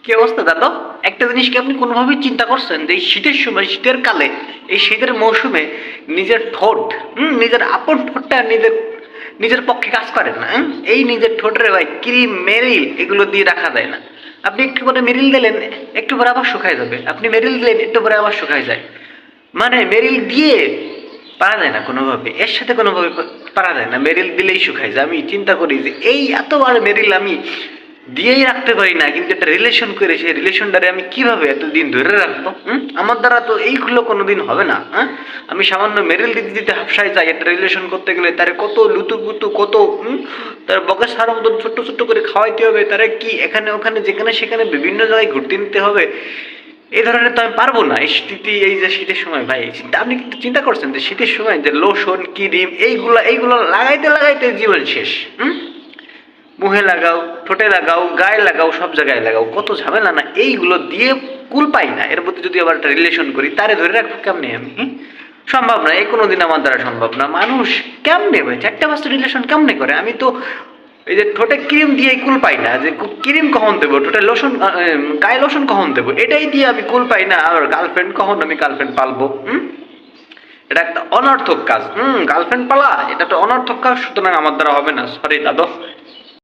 কি অবস্থা দাদা? একটা জিনিস কি আপনি কোনোভাবেই চিন্তা করছেন যে এই শীতের সময়, শীতের কালে, এই শীতের মৌসুমে নিজের ঠোঁট, নিজের আপন ঠোঁটটা নিজের নিজের পক্ষে কাজ করে না? এই নিজের ঠোঁটের ভাই ক্রিম, মেরিল এগুলো দিয়ে রাখা যায় না। আপনি একটু পরে মেরিল দিলেন, একটু পরে আবার শুকায় যাবে। আপনি মেরিল দিলেন, একটু পরে আবার শুকায় যায়। মানে মেরিল দিয়ে পারা যায় না কোনোভাবে, এর সাথে কোনোভাবে পারা যায় না। মেরিল দিলেই শুকায় যায়। আমি চিন্তা করি যে এই এতবার মেরিল আমি দিয়েই রাখতে পারি না, কিন্তু একটা রিলেশন করে সেই রিলেশনটারে আমি কিভাবে এতদিন ধরে রাখবো? আমার দ্বারা তো এইগুলো কোনোদিন হবে না। আমি সামান্য মেরিল দিতে দিতে হাফসায় যাই। একটা রিলেশন করতে গেলে তারে কত লুতুপুতু, কত তার বকে সারা মতন ছোট্ট ছোট্ট করে খাওয়াইতে হবে, তারে কি এখানে ওখানে যেখানে সেখানে বিভিন্ন জায়গায় ঘুরতে নিতে হবে। এই ধরনের তো আমি পারবো না। এই শীতে, এই যে শীতের সময় ভাই, আপনি কিন্তু চিন্তা করছেন যে শীতের সময় যে লোশন, ক্রিম এইগুলো লাগাইতে লাগাইতে জীবন শেষ। মুখে লাগাও, ঠোঁটে লাগাও, গায়ে লাগাও, সব জায়গায় লাগাও, কত ঝামেলা না। এইগুলো দিয়ে কুল পাই না। এর মধ্যে যদি আবার একটা রিলেশন করি, তারে ধরে রাখবো কেমনে আমি? সম্ভব না, এই কোনোদিন আমার দ্বারা সম্ভব না। মানুষ কেমনে ভাই 4-5টা রিলেশন কেমনে করে? আমি তো এই যে ঠোঁটে ক্রিম দিয়ে কুল পাই না, যে ক্রিম কখন দেবো, ঠোঁটে লোশন, গায়ে লোশন কখন দেবো, এটাই দিয়ে আমি কুল পাই না। আর গার্লফ্রেন্ড কখন আমি গার্লফ্রেন্ড পালবো? এটা একটা অনর্থক কাজ। গার্লফ্রেন্ড পালা এটা তো অনর্থক কাজ, সুতরাং আমার দ্বারা হবে না। সরি দাদা।